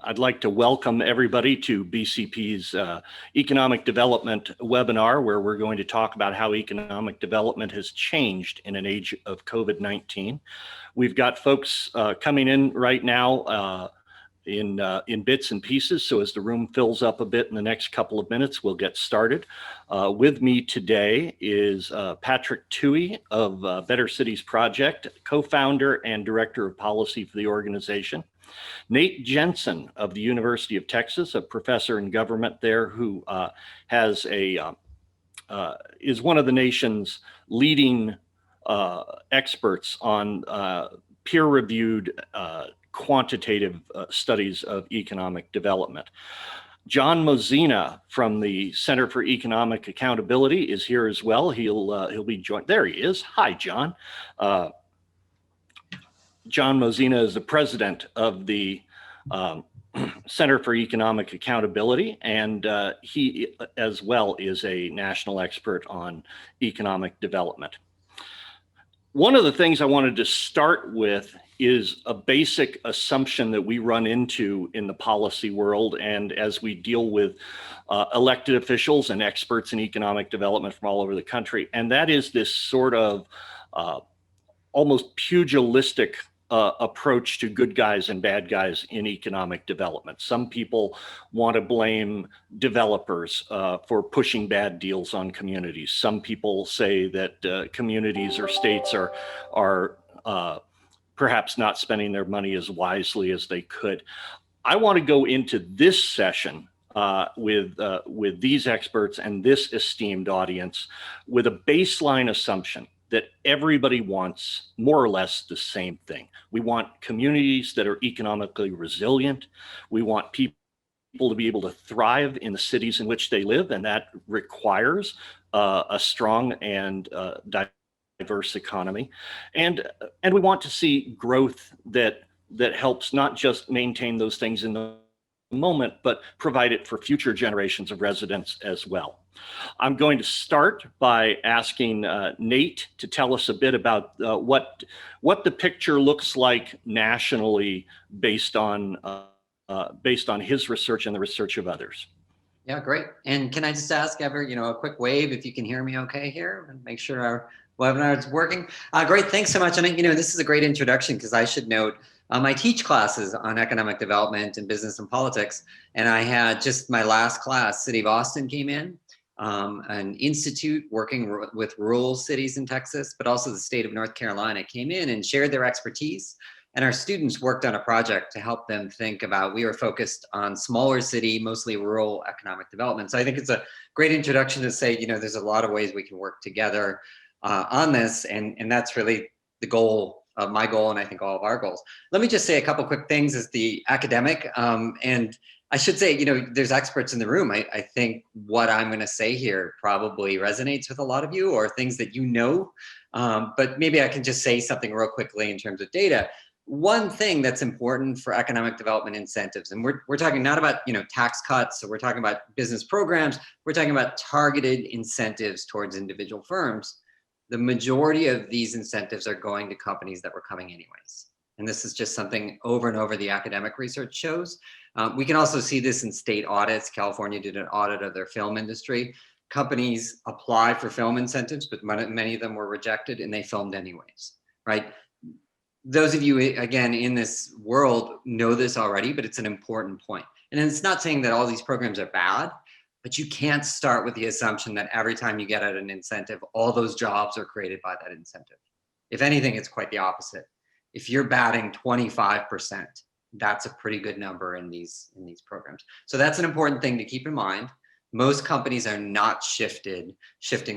I'd like to welcome everybody to BCP's Economic Development webinar, where we're going to talk about how economic development has changed in an age of COVID-19. We've got folks coming in right now in bits and pieces, so as the room fills up a bit in the next couple of minutes, we'll get started. With me today is Patrick Toohey of Better Cities Project, co-founder and director of policy for the organization. Nate Jensen of the University of Texas, a professor in government there, who is one of the nation's leading experts on peer-reviewed quantitative studies of economic development. John Mozina from the Center for Economic Accountability is here as well. He'll be joined. There he is. Hi, John. John Mozina is the president of the Center for Economic Accountability, and he as well is a national expert on economic development. One of the things I wanted to start with is a basic assumption that we run into in the policy world and as we deal with elected officials and experts in economic development from all over the country, and that is this sort of almost pugilistic approach to good guys and bad guys in economic development. Some people want to blame developers for pushing bad deals on communities. Some people say that communities or states are perhaps not spending their money as wisely as they could. I want to go into this session with these experts and this esteemed audience with a baseline assumption that everybody wants more or less the same thing. We want communities that are economically resilient. We want people to be able to thrive in the cities in which they live, and that requires a strong and diverse economy. And we want to see growth that helps not just maintain those things in the moment, but provide it for future generations of residents as well. I'm going to start by asking Nate to tell us a bit about what the picture looks like nationally based on his research and the research of others. Yeah, great. And can I just ask a quick wave if you can hear me okay here and make sure our webinar is working? Great, thanks so much. And this is a great introduction because I should note I teach classes on economic development and business and politics. And I had just my last class, City of Austin came in, an institute working with rural cities in Texas, but also the state of North Carolina came in and shared their expertise. And our students worked on a project to help them think about, we were focused on smaller city, mostly rural economic development. So I think it's a great introduction to say, there's a lot of ways we can work together on this. And that's really the goal of my goal, and I think all of our goals. Let me just say a couple quick things as the academic. And I should say, there's experts in the room. I think what I'm going to say here probably resonates with a lot of you or things that but maybe I can just say something real quickly in terms of data. One thing that's important for economic development incentives, and we're talking not about tax cuts, so we're talking about business programs, we're talking about targeted incentives towards individual firms. The majority of these incentives are going to companies that were coming anyways. And this is just something over and over the academic research shows. We can also see this in state audits. California did an audit of their film industry. Companies apply for film incentives, but many of them were rejected and they filmed anyways, right? Those of you, again, in this world know this already, but it's an important point. And it's not saying that all these programs are bad, but you can't start with the assumption that every time you get at an incentive, all those jobs are created by that incentive. If anything, it's quite the opposite. If you're batting 25%, that's a pretty good number in these programs. So that's an important thing to keep in mind. Most companies are not shifting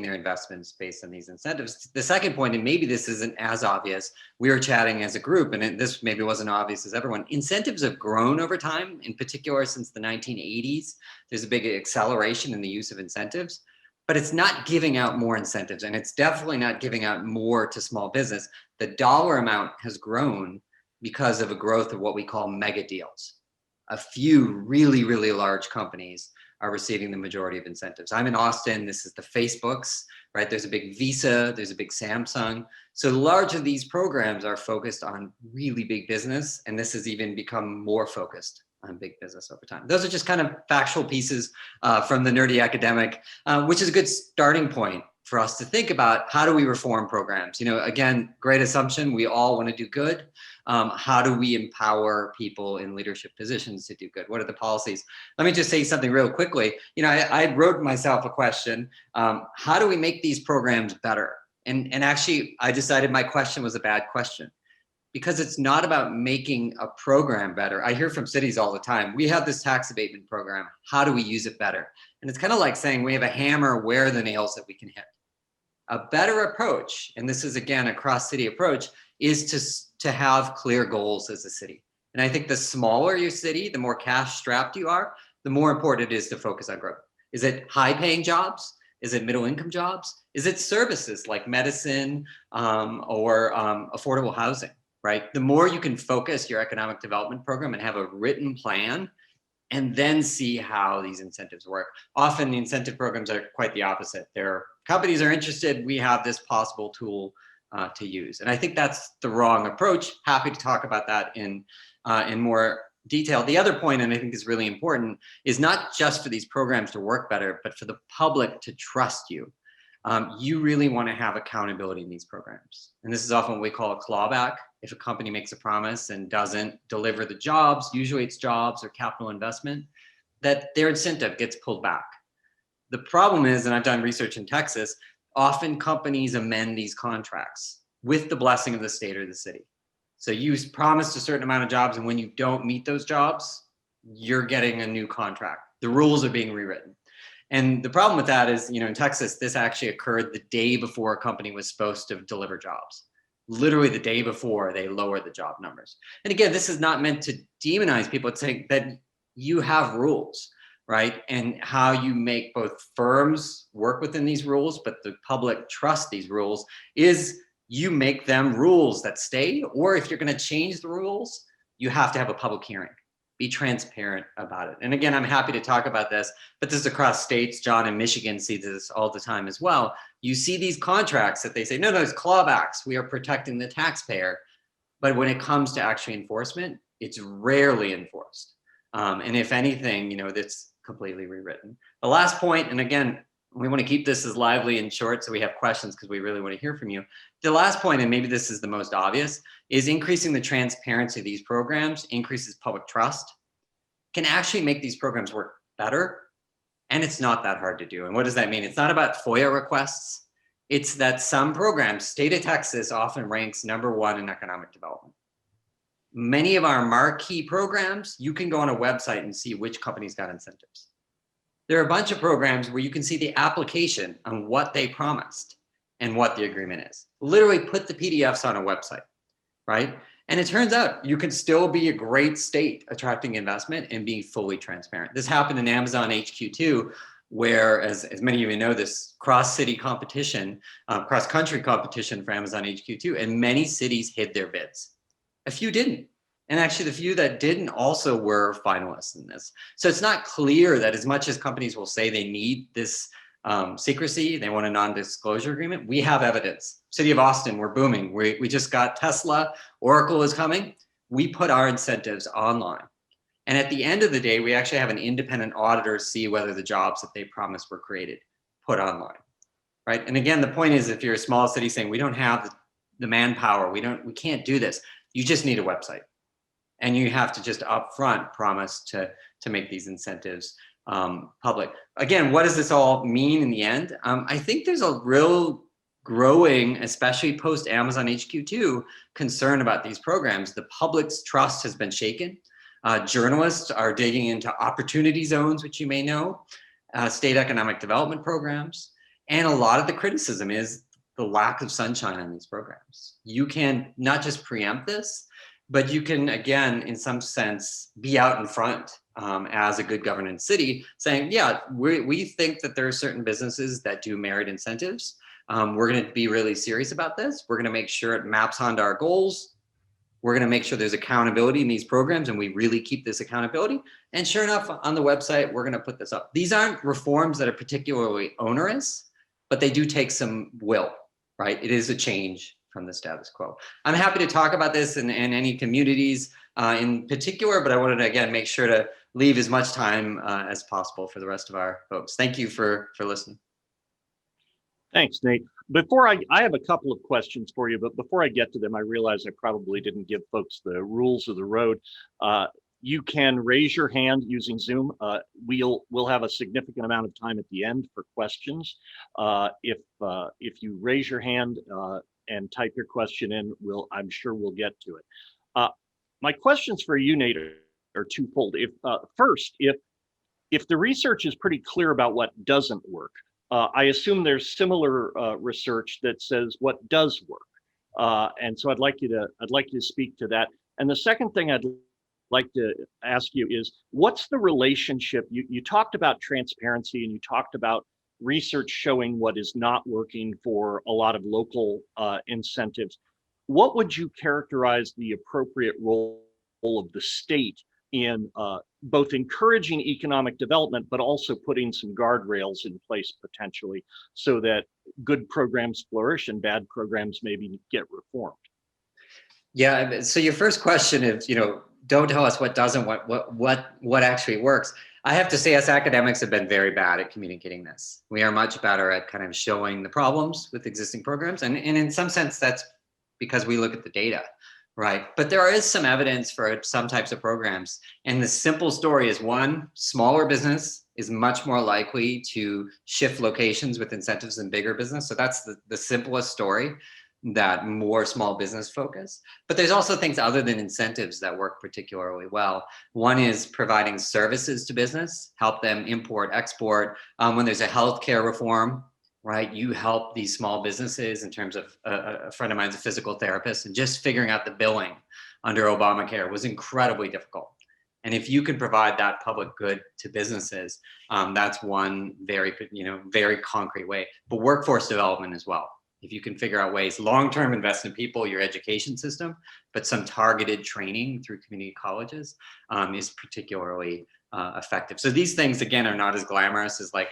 their investments based on these incentives. The second point, and maybe this isn't as obvious, we were chatting as a group, and this maybe wasn't obvious as everyone. Incentives have grown over time, in particular since the 1980s. There's a big acceleration in the use of incentives, but it's not giving out more incentives, and it's definitely not giving out more to small business. The dollar amount has grown because of a growth of what we call mega deals. A few really, really large companies are receiving the majority of incentives. I'm in Austin. This is the Facebooks, right? There's a big Visa, there's a big Samsung. So large of these programs are focused on really big business, and this has even become more focused on big business over time. Those are just kind of factual pieces from the nerdy academic, which is a good starting point for us to think about how do we reform programs. Again, great assumption, we all want to do good. How do we empower people in leadership positions to do good? What are the policies? Let me just say something real quickly. I wrote myself a question, how do we make these programs better? And actually, I decided my question was a bad question, because it's not about making a program better. I hear from cities all the time, we have this tax abatement program, how do we use it better? And it's kind of like saying we have a hammer, where are the nails that we can hit? A better approach, and this is again a cross-city approach, is to have clear goals as a city. And I think the smaller your city, the more cash-strapped you are, the more important it is to focus on growth. Is it high-paying jobs? Is it middle-income jobs? Is it services like medicine or affordable housing, right? The more you can focus your economic development program and have a written plan, and then see how these incentives work. Often the incentive programs are quite the opposite. Companies are interested, we have this possible tool to use. And I think that's the wrong approach. Happy to talk about that in more detail. The other point, and I think is really important, is not just for these programs to work better, but for the public to trust you. You really want to have accountability in these programs. And this is often what we call a clawback. If a company makes a promise and doesn't deliver the jobs, usually it's jobs or capital investment, that their incentive gets pulled back. The problem is, and I've done research in Texas, often companies amend these contracts with the blessing of the state or the city. So you promised a certain amount of jobs, and when you don't meet those jobs, you're getting a new contract. The rules are being rewritten. And the problem with that is, in Texas, this actually occurred the day before a company was supposed to deliver jobs. Literally the day before they lowered the job numbers. And again, this is not meant to demonize people. It's saying that you have rules, right? And how you make both firms work within these rules, but the public trust these rules, is you make them rules that stay, or if you're going to change the rules, you have to have a public hearing. Be transparent about it. And again, I'm happy to talk about this, but this is across states. John in Michigan sees this all the time as well. You see these contracts that they say, no, it's clawbacks. We are protecting the taxpayer. But when it comes to actual enforcement, it's rarely enforced. And if anything, that's completely rewritten. The last point, and again, we want to keep this as lively and short so we have questions because we really want to hear from you. The last point, and maybe this is the most obvious, is increasing the transparency of these programs increases public trust, can actually make these programs work better. And it's not that hard to do. And what does that mean? It's not about FOIA requests. It's that some programs, state of Texas often ranks #1 in economic development. Many of our marquee programs, you can go on a website and see which companies got incentives. There are a bunch of programs where you can see the application on what they promised and what the agreement is. Literally put the PDFs on a website, right? And it turns out you can still be a great state attracting investment and being fully transparent. This happened in Amazon HQ2, where, as many of you know, this cross-city competition, cross-country competition for Amazon HQ2, and many cities hid their bids. A few didn't. And actually the few that didn't also were finalists in this. So it's not clear that as much as companies will say they need this secrecy, they want a non-disclosure agreement, we have evidence. City of Austin, we're booming. We just got Tesla, Oracle is coming. We put our incentives online. And at the end of the day, we actually have an independent auditor see whether the jobs that they promised were created, put online, right? And again, the point is, if you're a small city saying we don't have the manpower, we can't do this, you just need a website. And you have to just upfront promise to make these incentives public. Again, what does this all mean in the end? I think there's a real growing, especially post Amazon HQ2, concern about these programs. The public's trust has been shaken. Journalists are digging into opportunity zones, which you may know, state economic development programs. And a lot of the criticism is the lack of sunshine on these programs. You can not just preempt this, but you can, again, in some sense, be out in front as a good governance city saying, yeah, we think that there are certain businesses that do merit incentives. We're going to be really serious about this. We're going to make sure it maps onto our goals. We're going to make sure there's accountability in these programs and we really keep this accountability. And sure enough, on the website, we're going to put this up. These aren't reforms that are particularly onerous, but they do take some will, right? It is a change from the status quo. I'm happy to talk about this in any communities in particular, but I wanted to, again, make sure to leave as much time as possible for the rest of our folks. Thank you for listening. Thanks, Nate. I have a couple of questions for you, but before I get to them, I realize I probably didn't give folks the rules of the road. You can raise your hand using Zoom. We'll have a significant amount of time at the end for questions. If you raise your hand and type your question in, I'm sure we'll get to it. My questions for you, Nate, are twofold. First, if the research is pretty clear about what doesn't work, I assume there's similar research that says what does work, and so I'd like you to speak to that. And the second thing I'd like to ask you is, what's the relationship? You talked about transparency, and you talked about research showing what is not working for a lot of local incentives. What would you characterize the appropriate role of the state in both encouraging economic development, but also putting some guardrails in place potentially so that good programs flourish and bad programs maybe get reformed? Yeah, so your first question is, don't tell us what doesn't, what actually works. I have to say, us academics have been very bad at communicating this. We are much better at kind of showing the problems with existing programs. And in some sense, that's because we look at the data, right? But there is some evidence for some types of programs. And the simple story is, one, smaller business is much more likely to shift locations with incentives than bigger business. So that's the simplest story, that more small business focus. But there's also things other than incentives that work particularly well. One is providing services to business, help them import, export. When there's a healthcare reform, right, you help these small businesses in terms of a friend of mine's a physical therapist, and just figuring out the billing under Obamacare was incredibly difficult. And if you can provide that public good to businesses, that's one very concrete way. But workforce development as well. If you can figure out ways, long-term invest in people, your education system, but some targeted training through community colleges is particularly effective. So these things, again, are not as glamorous as like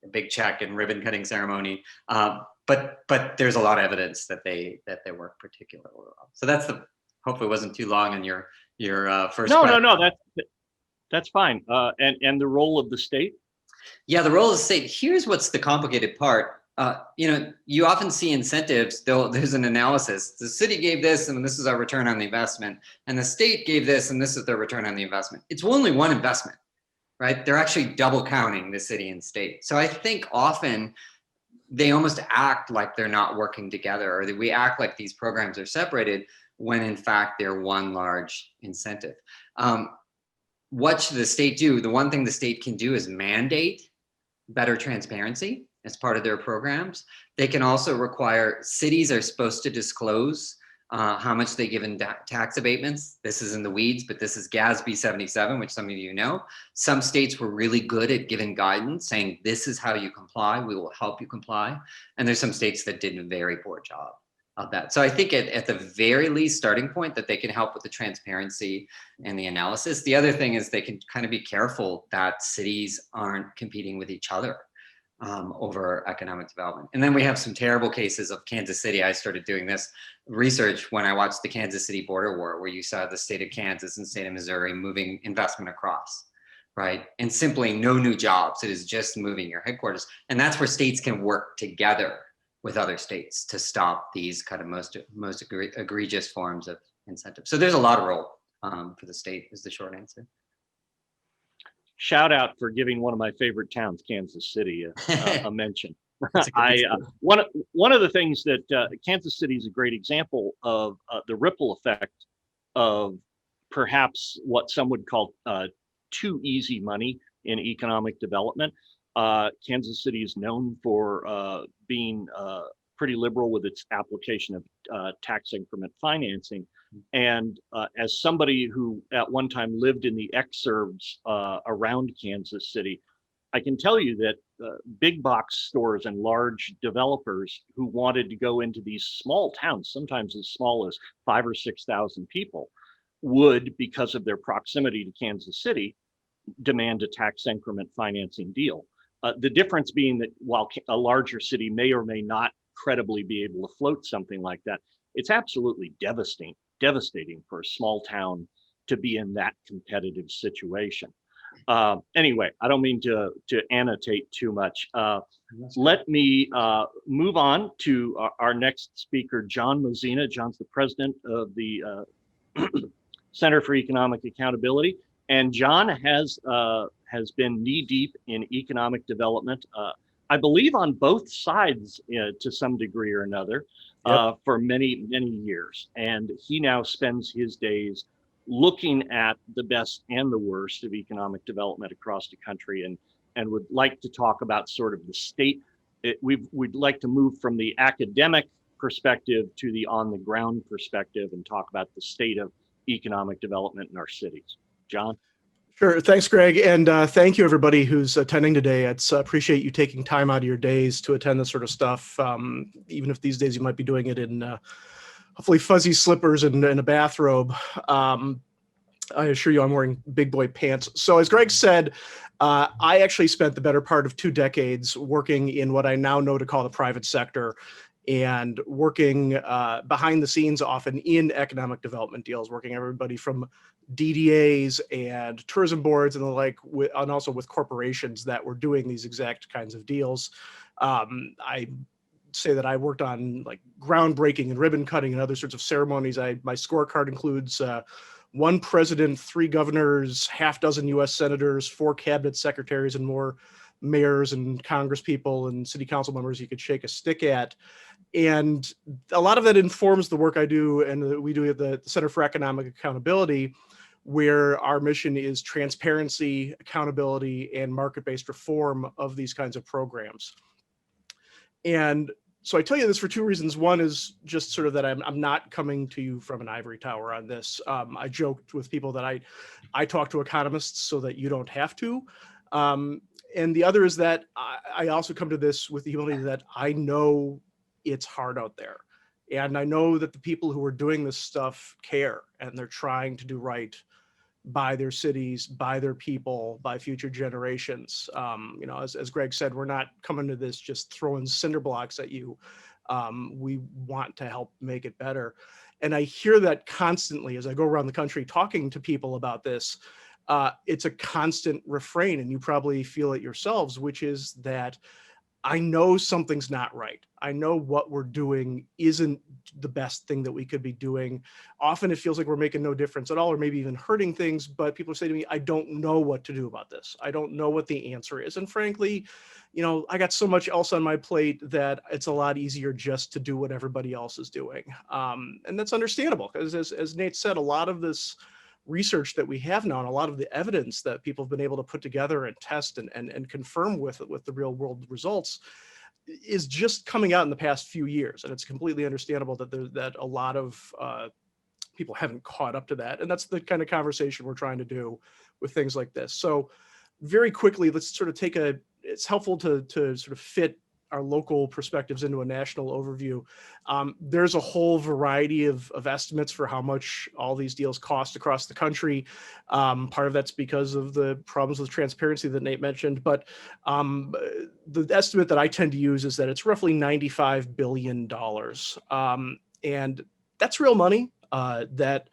a big check and ribbon cutting ceremony, but there's a lot of evidence that they work particularly well. So that's hopefully it wasn't too long in your first question. No, that's fine. And the role of the state? Yeah, the role of the state. Here's what's the complicated part. You often see incentives, there's an analysis. The city gave this, and this is our return on the investment. And the state gave this, and this is their return on the investment. It's only one investment, right? They're actually double counting the city and state. So I think often they almost act like they're not working together, or that we act like these programs are separated when in fact they're one large incentive. What should the state do? The one thing the state can do is mandate better transparency as part of their programs. They can also require, cities are supposed to disclose how much they give in tax abatements. This is in the weeds, but this is GASB 77, which some of you know. Some states were really good at giving guidance, saying this is how you comply, we will help you comply. And there's some states that did a very poor job of that. So I think at the very least starting point that they can help with the transparency and the analysis. The other thing is they can kind of be careful that cities aren't competing with each other over economic development. And then we have some terrible cases of Kansas City. I started doing this research when I watched the Kansas City border war, where you saw the state of Kansas and state of Missouri moving investment across, right? And simply no new jobs. It is just moving your headquarters. And that's where states can work together with other states to stop these kind of most egregious forms of incentives. So there's a lot of role for the state is the short answer. Shout out for giving one of my favorite towns, Kansas City, a mention. One of the things that Kansas City is a great example of the ripple effect of perhaps what some would call too easy money in economic development. Kansas City is known for being pretty liberal with its application of tax increment financing. And as somebody who at one time lived in the exurbs around Kansas City, I can tell you that big box stores and large developers who wanted to go into these small towns, sometimes as small as 5,000 or 6,000 people, would, because of their proximity to Kansas City, demand a tax increment financing deal. The difference being that while a larger city may or may not credibly be able to float something like that, it's absolutely devastating for a small town to be in that competitive situation. Anyway, I don't mean to annotate too much. Let me move on to our next speaker, John Mozina. John's the president of the Center for Economic Accountability, and John has been knee deep in economic development. I believe on both sides to some degree or another for many years, and he now spends his days looking at the best and the worst of economic development across the country, and would like to talk about sort of the state. We'd like to move from the academic perspective to the on the ground perspective and talk about the state of economic development in our cities. John? Sure. Thanks, Greg. And thank you, everybody who's attending today. It's appreciate you taking time out of your days to attend this sort of stuff. Even if these days you might be doing it in hopefully fuzzy slippers and a bathrobe. I assure you I'm wearing big boy pants. So as Greg said, I actually spent the better part of 2 decades working in what I now know to call the private sector, and working behind the scenes often in economic development deals, working everybody from DDAs and tourism boards and the like, and also with corporations that were doing these exact kinds of deals. I say that I worked on like groundbreaking and ribbon cutting and other sorts of ceremonies. My scorecard includes 1 president, 3 governors, half dozen US senators, 4 cabinet secretaries, and more mayors and congresspeople and city council members you could shake a stick at. And a lot of that informs the work I do and we do at the Center for Economic Accountability, where our mission is transparency, accountability, and market-based reform of these kinds of programs. And so I tell you this for 2 reasons. One is just sort of that I'm not coming to you from an ivory tower on this. I joked with people that I talk to economists so that you don't have to. And the other is that I also come to this with the humility that I know it's hard out there. And I know that the people who are doing this stuff care, and they're trying to do right by their cities, by their people, by future generations. As Greg said, we're not coming to this just throwing cinder blocks at you. We want to help make it better. And I hear that constantly as I go around the country talking to people about this. It's a constant refrain, and you probably feel it yourselves, which is that I know something's not right. I know what we're doing isn't the best thing that we could be doing. Often it feels like we're making no difference at all, or maybe even hurting things, but people say to me, I don't know what to do about this. I don't know what the answer is. And frankly, I got so much else on my plate that it's a lot easier just to do what everybody else is doing. And that's understandable, because as Nate said, a lot of this research that we have now and a lot of the evidence that people have been able to put together and test and confirm with the real world results is just coming out in the past few years. And it's completely understandable that a lot of people haven't caught up to that. And that's the kind of conversation we're trying to do with things like this. So very quickly, let's sort of it's helpful to sort of fit our local perspectives into a national overview. There's a whole variety of estimates for how much all these deals cost across the country. Part of that's because of the problems with transparency that Nate mentioned, but the estimate that I tend to use is that it's roughly $95 billion. And that's real money. That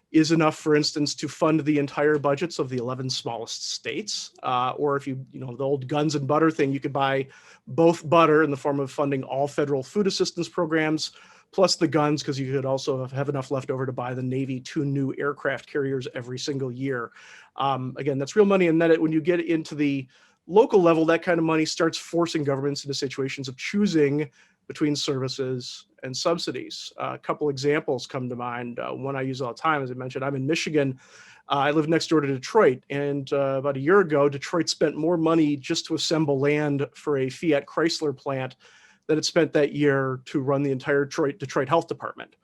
is enough, for instance, to fund the entire budgets of the 11 smallest states. Or if the old guns and butter thing, you could buy both butter in the form of funding all federal food assistance programs, plus the guns, because you could also have enough left over to buy the Navy 2 new aircraft carriers every single year. Again, that's real money. And then when you get into the local level, that kind of money starts forcing governments into situations of choosing between services and subsidies. A couple examples come to mind. One I use all the time, as I mentioned, I'm in Michigan. I live next door to Detroit. And about a year ago, Detroit spent more money just to assemble land for a Fiat Chrysler plant than it spent that year to run the entire Detroit Health Department.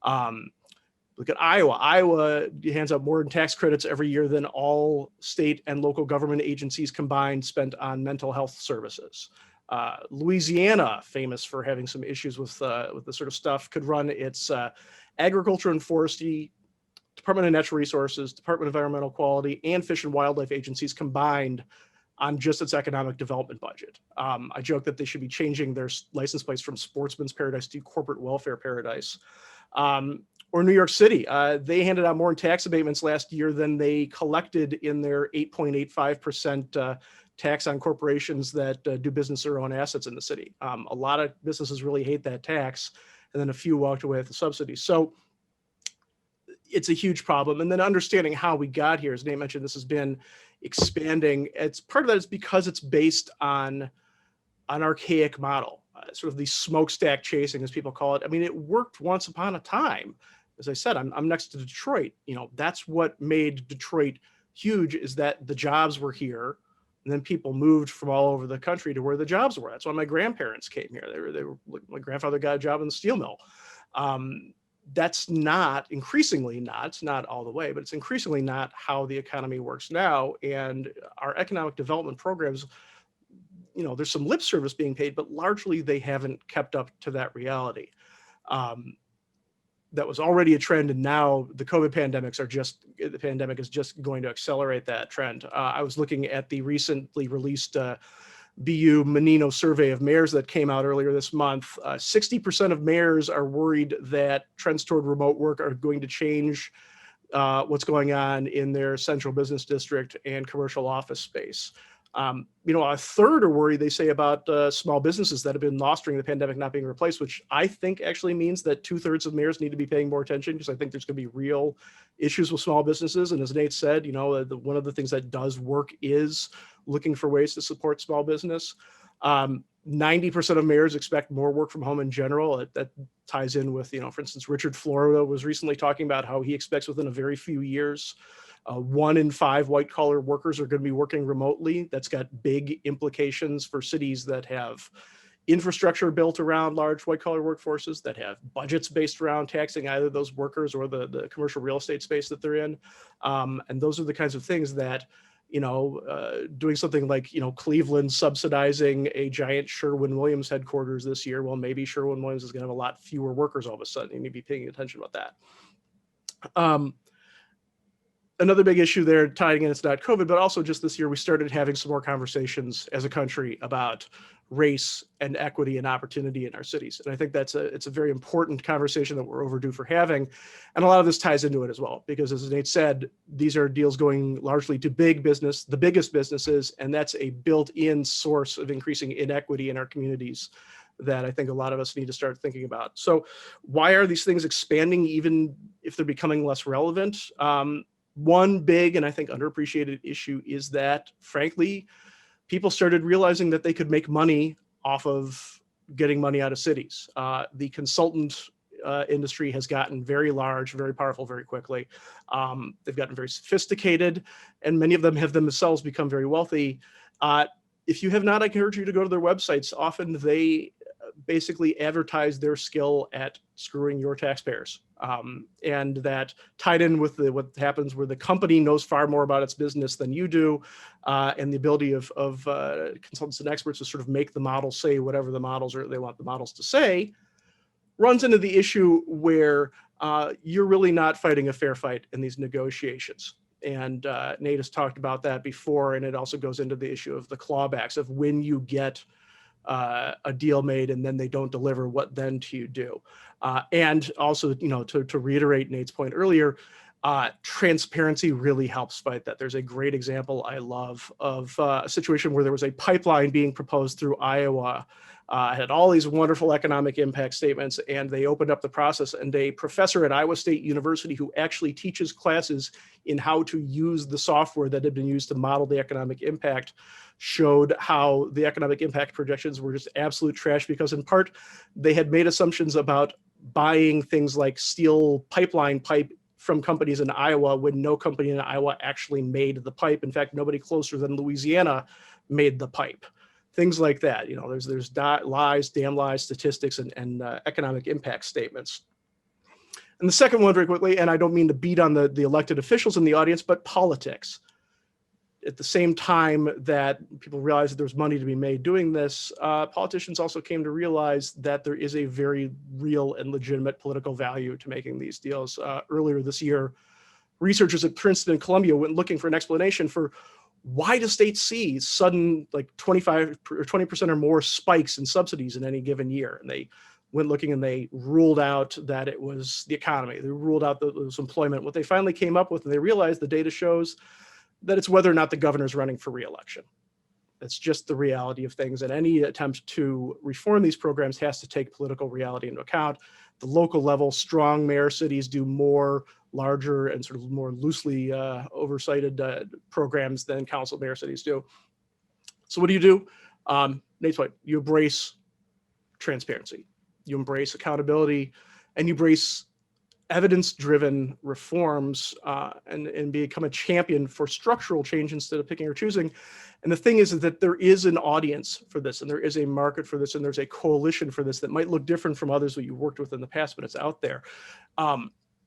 Look at Iowa. Iowa hands out more in tax credits every year than all state and local government agencies combined spent on mental health services. Louisiana, famous for having some issues with the sort of stuff, could run its agriculture and forestry, Department of Natural Resources, Department of Environmental Quality, and Fish and Wildlife agencies combined on just its economic development budget. I joke that they should be changing their license plates from Sportsman's Paradise to Corporate Welfare Paradise. Or New York City, they handed out more in tax abatements last year than they collected in their 8.85% tax on corporations that do business or own assets in the city. A lot of businesses really hate that tax, and then a few walked away with the subsidies. So it's a huge problem. And then understanding how we got here, as Nate mentioned, this has been expanding. It's part of that is because it's based on an archaic model, sort of the smokestack chasing, as people call it. I mean, it worked once upon a time. As I said, I'm next to Detroit. You know, that's what made Detroit huge, is that the jobs were here, and then people moved from all over the country to where the jobs were. That's why my grandparents came here. They were my grandfather got a job in the steel mill. That's not, increasingly not, it's not all the way, but it's increasingly not how the economy works now. And our economic development programs, you know, there's some lip service being paid, but largely they haven't kept up to that reality. That was already a trend, and now the COVID pandemic is just going to accelerate that trend. I was looking at the recently released BU Menino survey of mayors that came out earlier this month. 60% of mayors are worried that trends toward remote work are going to change what's going on in their central business district and commercial office space. You know, a third are worried, they say, about small businesses that have been lost during the pandemic not being replaced, which I think actually means that 2/3 of mayors need to be paying more attention, because I think there's going to be real issues with small businesses. And as Nate said, you know, one of the things that does work is looking for ways to support small business. 90% of mayors expect more work from home in general. That ties in with, you know, for instance, Richard Florida was recently talking about how he expects within a very few years, 1 in 5 white collar workers are going to be working remotely. That's got big implications for cities that have infrastructure built around large white collar workforces, that have budgets based around taxing either those workers or the commercial real estate space that they're in. And those are the kinds of things that, you know, doing something like, you know, Cleveland subsidizing a giant Sherwin-Williams headquarters this year. Well, maybe Sherwin-Williams is going to have a lot fewer workers all of a sudden. You need to be paying attention about that. Another big issue there, tying in, it's not COVID, but also just this year, we started having some more conversations as a country about race and equity and opportunity in our cities. And I think it's a very important conversation that we're overdue for having. And a lot of this ties into it as well, because as Nate said, these are deals going largely to big business, the biggest businesses, and that's a built-in source of increasing inequity in our communities that I think a lot of us need to start thinking about. So why are these things expanding, even if they're becoming less relevant? One big and I think underappreciated issue is that, frankly, people started realizing that they could make money off of getting money out of cities. The consultant industry has gotten very large, very powerful, very quickly. They've gotten very sophisticated, and many of them have themselves become very wealthy. If you have not, I encourage you to go to their websites. Often they basically advertise their skill at screwing your taxpayers. And that tied in with what happens where the company knows far more about its business than you do, and the ability of consultants and experts to sort of make the model say whatever the models they want the models to say, runs into the issue where you're really not fighting a fair fight in these negotiations. And Nate has talked about that before, and it also goes into the issue of the clawbacks of when you get a deal made and then they don't deliver, what then do you do? And also, you know, to reiterate Nate's point earlier, transparency really helps fight that. There's a great example I love of a situation where there was a pipeline being proposed through Iowa. Had all these wonderful economic impact statements, and they opened up the process, and a professor at Iowa State University who actually teaches classes in how to use the software that had been used to model the economic impact showed how the economic impact projections were just absolute trash, because in part they had made assumptions about buying things like steel pipeline pipe from companies in Iowa when no company in Iowa actually made the pipe. In fact, nobody closer than Louisiana made the pipe. Things like that. You know, there's lies, damn lies, statistics, and economic impact statements. And the second one, very quickly, and I don't mean to beat on the elected officials in the audience, but politics. At the same time that people realized that there was money to be made doing this, politicians also came to realize that there is a very real and legitimate political value to making these deals. Earlier this year, researchers at Princeton and Columbia went looking for an explanation for why do states see sudden like 25 or 20% or more spikes in subsidies in any given year? And they went looking and they ruled out that it was the economy. They ruled out that it was employment. What they finally came up with, and they realized the data shows that it's whether or not the governor's running for re-election. That's just the reality of things. And any attempt to reform these programs has to take political reality into account. The local level, strong mayor cities do more larger and sort of more loosely oversighted programs than council mayor cities do. So what do? Nate's point, you embrace transparency, you embrace accountability, and you embrace evidence-driven reforms and become a champion for structural change instead of picking or choosing. And the thing is that there is an audience for this, and there is a market for this, and there's a coalition for this that might look different from others that you've worked with in the past, but it's out there.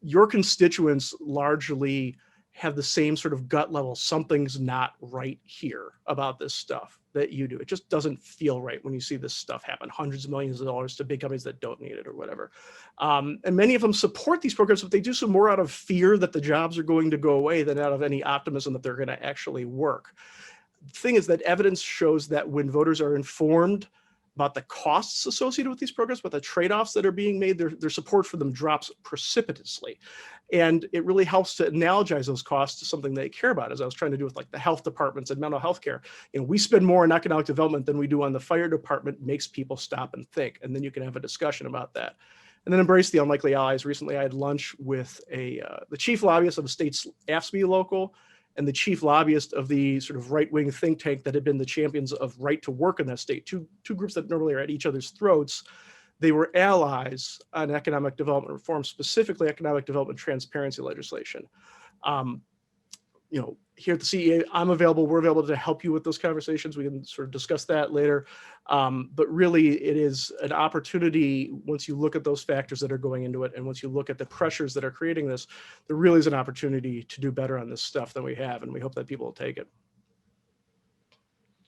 Your constituents largely have the same sort of gut level, something's not right here about this stuff that you do. It just doesn't feel right when you see this stuff happen, hundreds of millions of dollars to big companies that don't need it or whatever. And many of them support these programs, but they do so more out of fear that the jobs are going to go away than out of any optimism that they're going to actually work. The thing is that evidence shows that when voters are informed about the costs associated with these programs, but the trade-offs that are being made, their support for them drops precipitously. And it really helps to analogize those costs to something they care about, as I was trying to do with like the health departments and mental health care. You know, we spend more on economic development than we do on the fire department, makes people stop and think. And then you can have a discussion about that. And then embrace the unlikely allies. Recently, I had lunch with the chief lobbyist of a state's AFSCME local and the chief lobbyist of the sort of right-wing think tank that had been the champions of right to work in that state, two groups that normally are at each other's throats. They were allies on economic development reform, specifically economic development transparency legislation. You know, here at the CEA, I'm available, we're available to help you with those conversations. We can sort of discuss that later. But really, it is an opportunity, once you look at those factors that are going into it, and once you look at the pressures that are creating this, there really is an opportunity to do better on this stuff than we have, and we hope that people will take it.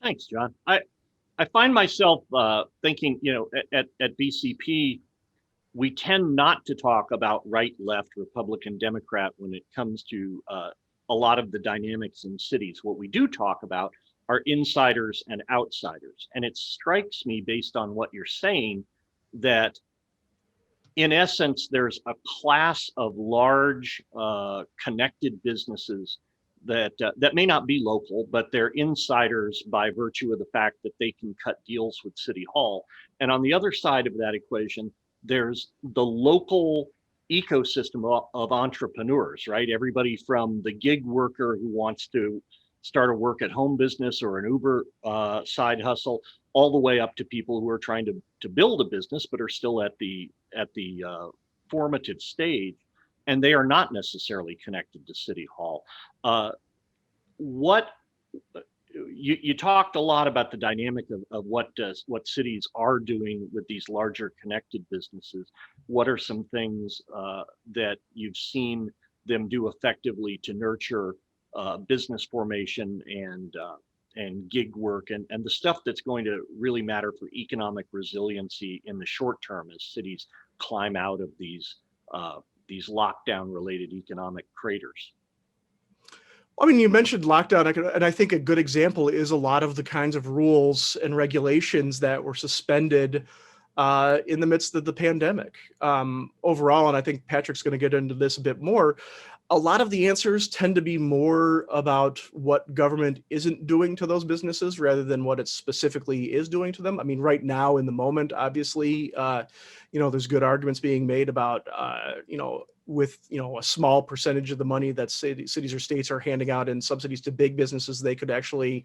Thanks, John. I find myself thinking, you know, at BCP, we tend not to talk about right, left, Republican, Democrat when it comes to a lot of the dynamics in cities. What we do talk about are insiders and outsiders. And it strikes me, based on what you're saying, that in essence, there's a class of large connected businesses that may not be local, but they're insiders by virtue of the fact that they can cut deals with City Hall. And on the other side of that equation, there's the local ecosystem of entrepreneurs, right? Everybody from the gig worker who wants to start a work at home business or an Uber side hustle, all the way up to people who are trying to build a business but are still at the formative stage, and they are not necessarily connected to City Hall. You talked a lot about the dynamic of what cities are doing with these larger connected businesses. What are some things that you've seen them do effectively to nurture business formation and gig work and the stuff that's going to really matter for economic resiliency in the short term as cities climb out of these lockdown related economic craters? I mean, you mentioned lockdown, and I think a good example is a lot of the kinds of rules and regulations that were suspended in the midst of the pandemic. Overall, and I think Patrick's going to get into this a bit more, a lot of the answers tend to be more about what government isn't doing to those businesses rather than what it specifically is doing to them. I mean, right now in the moment, obviously, there's good arguments being made about, with, a small percentage of the money that cities or states are handing out in subsidies to big businesses, they could actually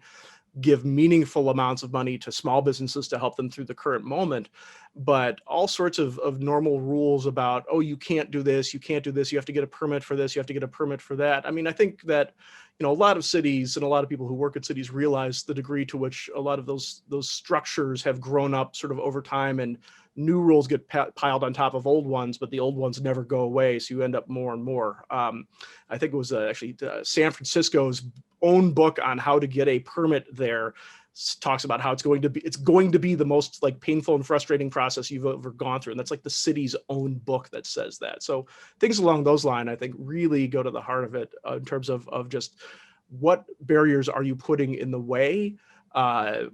give meaningful amounts of money to small businesses to help them through the current moment. But all sorts of normal rules about, oh, you can't do this, you can't do this, you have to get a permit for this, you have to get a permit for that. I mean, I think that, a lot of cities and a lot of people who work at cities realize the degree to which a lot of those structures have grown up sort of over time, and new rules get piled on top of old ones, but the old ones never go away. So you end up more and more. I think it was actually San Francisco's own book on how to get a permit there talks about how it's going to be the most like painful and frustrating process you've ever gone through. And that's like the city's own book that says that. So things along those lines, I think, really go to the heart of it in terms of just what barriers are you putting in the way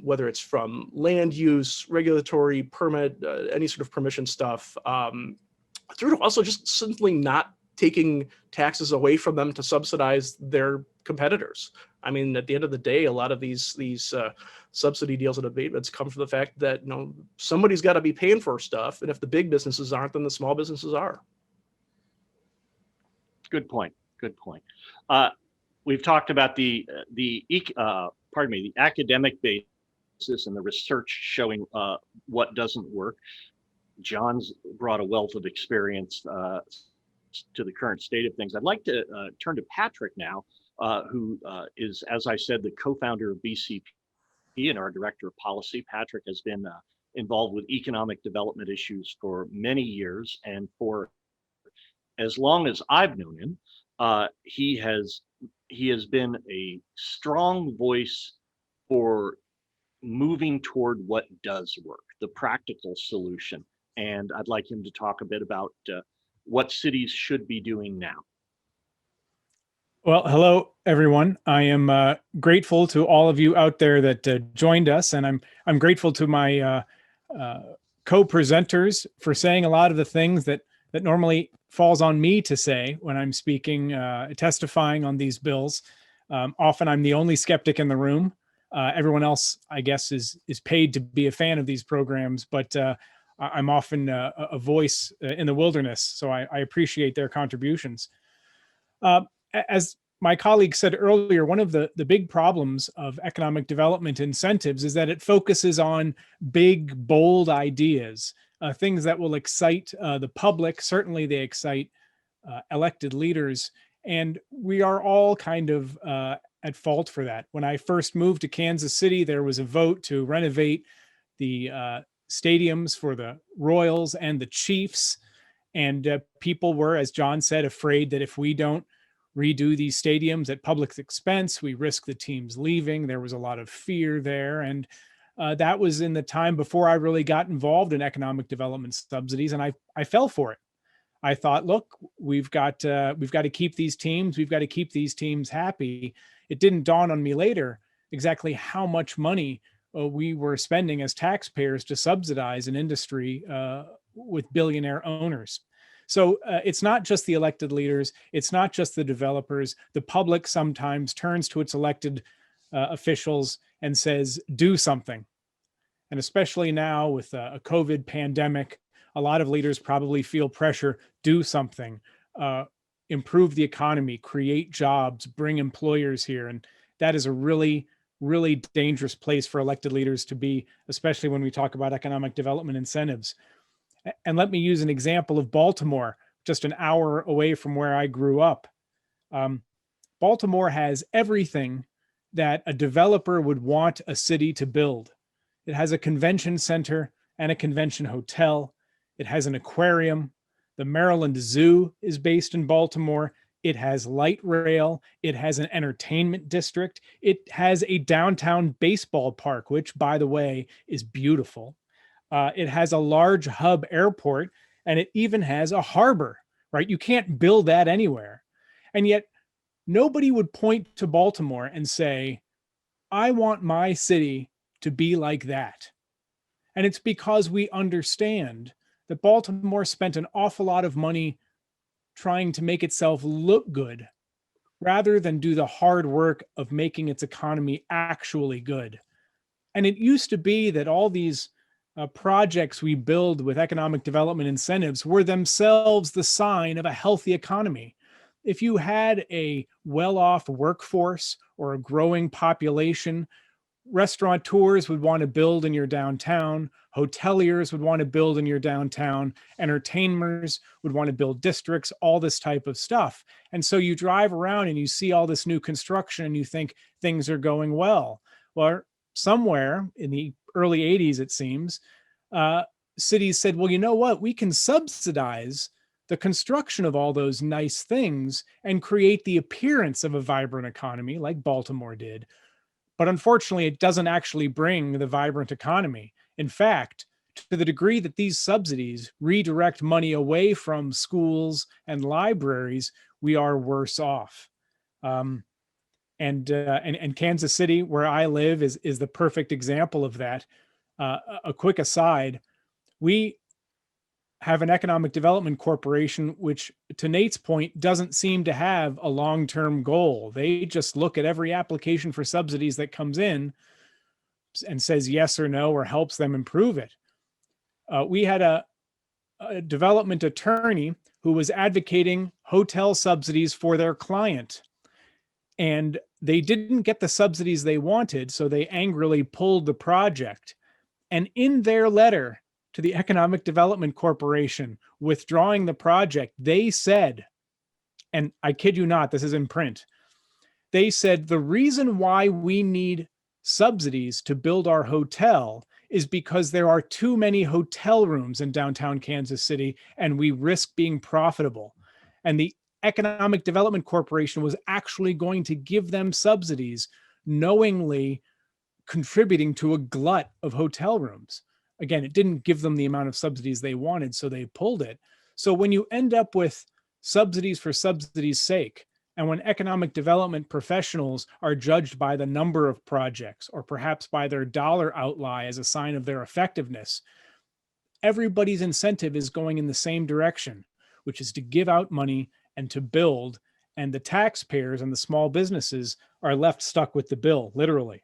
whether it's from land use, regulatory permit, any sort of permission stuff, through to also just simply not taking taxes away from them to subsidize their competitors. I mean, at the end of the day, a lot of these subsidy deals and abatements come from the fact that, somebody's got to be paying for stuff, and if the big businesses aren't, then the small businesses are. Good point. Good point. We've talked about the academic basis and the research showing what doesn't work. John's brought a wealth of experience to the current state of things. I'd like to turn to Patrick now, who is, as I said, the co-founder of BCP and our director of policy. Patrick has been involved with economic development issues for many years, and for as long as I've known him, he has been a strong voice for moving toward what does work, the practical solution. And I'd like him to talk a bit about what cities should be doing now. Well, hello, everyone. I am grateful to all of you out there that joined us, and I'm grateful to my co-presenters for saying a lot of the things that normally falls on me to say when I'm speaking, testifying on these bills. Often I'm the only skeptic in the room. Everyone else, I guess, is paid to be a fan of these programs, but I'm often a voice in the wilderness, so I appreciate their contributions. As my colleague said earlier, one of the big problems of economic development incentives is that it focuses on big, bold ideas, things that will excite the public. Certainly they excite elected leaders, and we are all kind of at fault for that. When I first moved to Kansas City, there was a vote to renovate the stadiums for the Royals and the Chiefs, and people were, as John said, afraid that if we don't redo these stadiums at public expense, we risk the teams leaving. There was a lot of fear there, and that was in the time before I really got involved in economic development subsidies, and I fell for it. I thought, look, we've got to keep these teams. We've got to keep these teams happy. It didn't dawn on me later exactly how much money we were spending as taxpayers to subsidize an industry with billionaire owners. So it's not just the elected leaders. It's not just the developers. The public sometimes turns to its elected officials and says, do something. And especially now with a COVID pandemic, a lot of leaders probably feel pressure, do something, improve the economy, create jobs, bring employers here. And that is a really, really dangerous place for elected leaders to be, especially when we talk about economic development incentives. And let me use an example of Baltimore, just an hour away from where I grew up. Baltimore has everything that a developer would want a city to build. It has a convention center and a convention hotel. It has an aquarium. The Maryland Zoo is based in Baltimore. It has light rail. It has an entertainment district. It has a downtown baseball park, which, by the way, is beautiful. It has a large hub airport, and it even has a harbor, right? You can't build that anywhere. And yet nobody would point to Baltimore and say, I want my city to be like that. And it's because we understand that Baltimore spent an awful lot of money trying to make itself look good rather than do the hard work of making its economy actually good. And it used to be that all these projects we build with economic development incentives were themselves the sign of a healthy economy. If you had a well-off workforce or a growing population, restaurateurs would want to build in your downtown, hoteliers would want to build in your downtown, entertainers would want to build districts, all this type of stuff. And so you drive around and you see all this new construction and you think things are going well. Well, somewhere in the early 80s, it seems, cities said, well, you know what? We can subsidize the construction of all those nice things and create the appearance of a vibrant economy like Baltimore did. But unfortunately, it doesn't actually bring the vibrant economy. In fact, to the degree that these subsidies redirect money away from schools and libraries, we are worse off. And Kansas City, where I live, is the perfect example of that. A quick aside, we have an economic development corporation, which, to Nate's point, doesn't seem to have a long-term goal. They just look at every application for subsidies that comes in and says yes or no, or helps them improve it. We had a development attorney who was advocating hotel subsidies for their client, and they didn't get the subsidies they wanted, so they angrily pulled the project. And in their letter to the Economic Development Corporation withdrawing the project, they said, and I kid you not, this is in print, they said the reason why we need subsidies to build our hotel is because there are too many hotel rooms in downtown Kansas City, and we risk being profitable. And the Economic Development Corporation was actually going to give them subsidies, knowingly contributing to a glut of hotel rooms. Again, it didn't give them the amount of subsidies they wanted, so they pulled it. So when you end up with subsidies for subsidies' sake, and when economic development professionals are judged by the number of projects, or perhaps by their dollar outlay as a sign of their effectiveness, everybody's incentive is going in the same direction, which is to give out money and to build, and the taxpayers and the small businesses are left stuck with the bill, literally.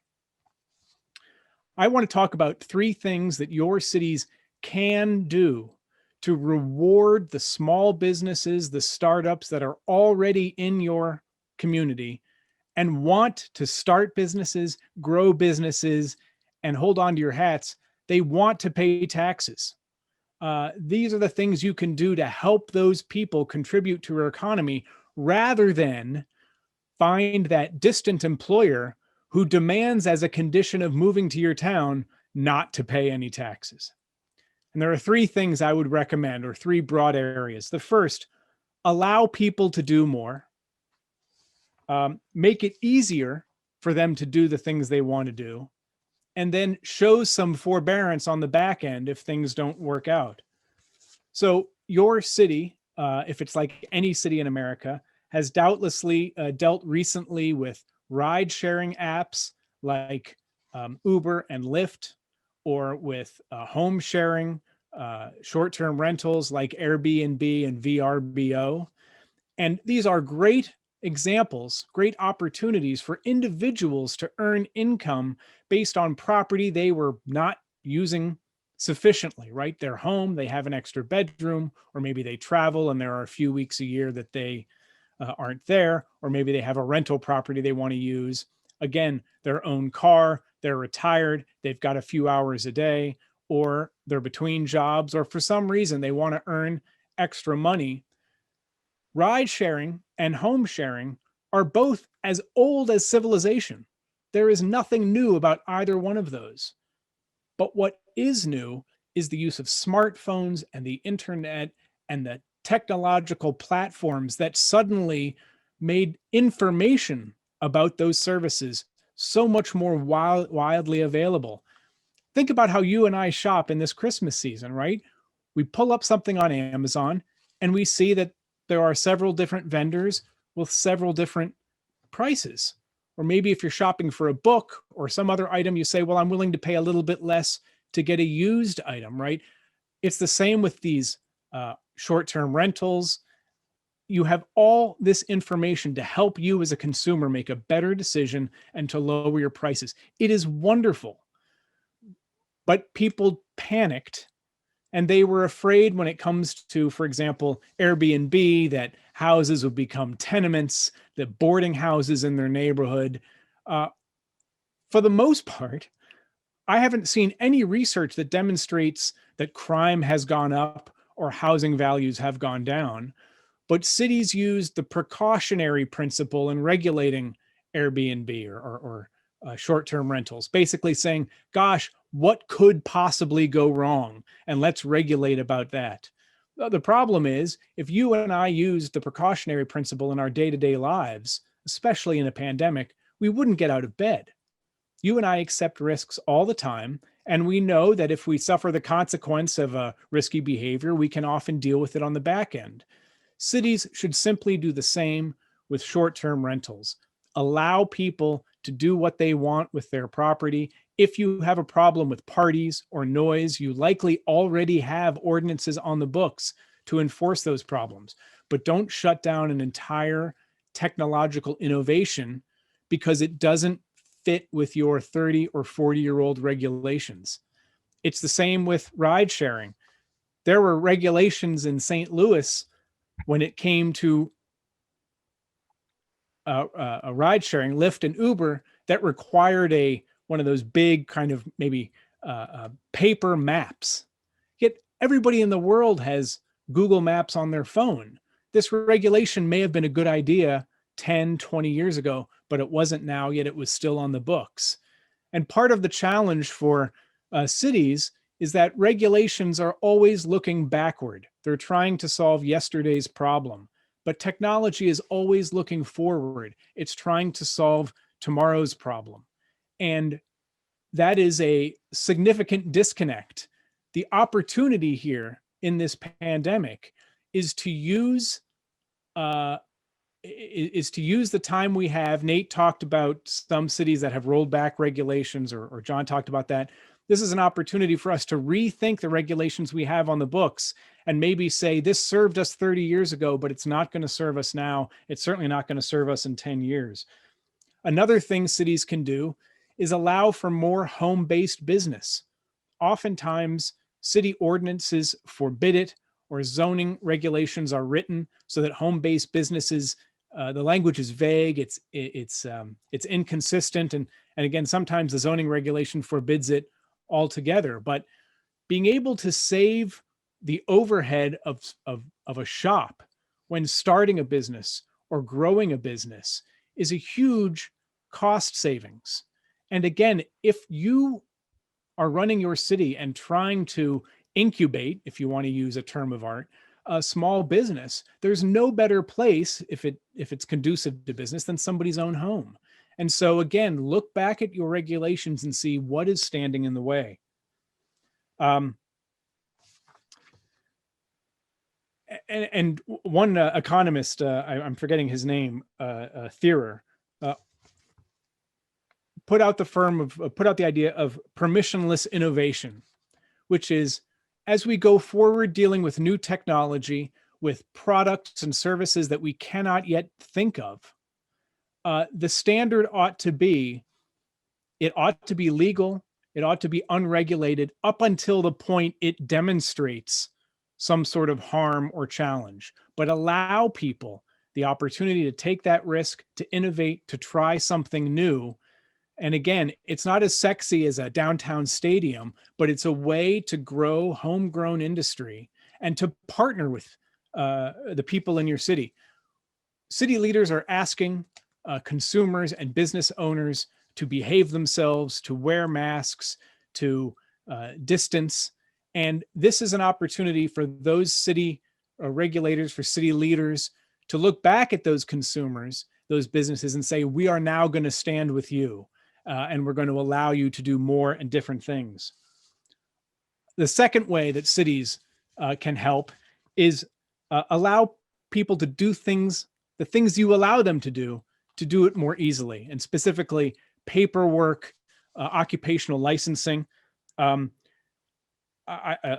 I want to talk about 3 things that your cities can do to reward the small businesses, the startups that are already in your community and want to start businesses, grow businesses, and hold on to your hats. They want to pay taxes. These are the things you can do to help those people contribute to our economy, rather than find that distant employer who demands as a condition of moving to your town not to pay any taxes. And there are 3 things I would recommend, or 3 broad areas. The first, allow people to do more. Make it easier for them to do the things they want to do. And then show some forbearance on the back end if things don't work out. So your city, if it's like any city in America, has doubtlessly dealt recently with ride-sharing apps like Uber and Lyft, or with home sharing, short-term rentals like Airbnb and VRBO. And these are great examples, great opportunities for individuals to earn income based on property they were not using sufficiently, right? They're home, they have an extra bedroom, or maybe they travel and there are a few weeks a year that they aren't there, or maybe they have a rental property they want to use. Again, their own car, they're retired, they've got a few hours a day, or they're between jobs, or for some reason they want to earn extra money. Ride sharing and home sharing are both as old as civilization. There is nothing new about either one of those. But what is new is the use of smartphones and the internet and the technological platforms that suddenly made information about those services so much more widely available. Think about how you and I shop in this Christmas season, right? We pull up something on Amazon and we see that there are several different vendors with several different prices. Or maybe if you're shopping for a book or some other item, you say, well, I'm willing to pay a little bit less to get a used item, right? It's the same with these short-term rentals. You have all this information to help you as a consumer make a better decision and to lower your prices. It is wonderful. But people panicked, and they were afraid when it comes to, for example, Airbnb, that houses would become tenements, that boarding houses in their neighborhood. For the most part, I haven't seen any research that demonstrates that crime has gone up or housing values have gone down. But cities used the precautionary principle in regulating Airbnb or short-term rentals, basically saying, gosh, what could possibly go wrong? And let's regulate about that. The problem is, if you and I used the precautionary principle in our day-to-day lives, especially in a pandemic, we wouldn't get out of bed. You and I accept risks all the time, and we know that if we suffer the consequence of a risky behavior, we can often deal with it on the back end. Cities should simply do the same with short-term rentals. allow people to do what they want with their property. If you have a problem with parties or noise, you likely already have ordinances on the books to enforce those problems. But don't shut down an entire technological innovation because it doesn't fit with your 30 or 40-year-old regulations. It's the same with ride sharing. There were regulations in St. Louis when it came to a ride sharing, Lyft and Uber, that required one of those big kind of maybe paper maps. Yet everybody in the world has Google Maps on their phone. This regulation may have been a good idea 10, 20 years ago, but it wasn't now, yet it was still on the books. And part of the challenge for cities is that regulations are always looking backward. They're trying to solve yesterday's problem. But technology is always looking forward. It's trying to solve tomorrow's problem. And that is a significant disconnect. The opportunity here in this pandemic is to use the time we have. Nate talked about some cities that have rolled back regulations, or John talked about that. This is an opportunity for us to rethink the regulations we have on the books and maybe say, this served us 30 years ago, but it's not going to serve us now. It's certainly not going to serve us in 10 years. Another thing cities can do is allow for more home-based business. Oftentimes, city ordinances forbid it, or zoning regulations are written so that home-based businesses, the language is vague, it's inconsistent, and again, sometimes the zoning regulation forbids it altogether. But being able to save the overhead of a shop when starting a business or growing a business is a huge cost savings. And again, if you are running your city and trying to incubate, if you want to use a term of art, a small business, there's no better place if it's conducive to business than somebody's own home. And so again, look back at your regulations and see what is standing in the way. And one economist, I'm forgetting his name, Thierer, put out the idea of permissionless innovation, which is, as we go forward dealing with new technology, with products and services that we cannot yet think of, the standard ought to be legal, it ought to be unregulated up until the point it demonstrates some sort of harm or challenge, but allow people the opportunity to take that risk, to innovate, to try something new. And again, it's not as sexy as a downtown stadium, but it's a way to grow homegrown industry and to partner with the people in your city. City leaders are asking consumers and business owners to behave themselves, to wear masks, to distance. And this is an opportunity for those city regulators, for city leaders to look back at those consumers, those businesses, and say, we are now going to stand with you. And we're going to allow you to do more and different things. The second way that cities can help is allow people to do things, the things you allow them to do it more easily, and specifically paperwork, occupational licensing. A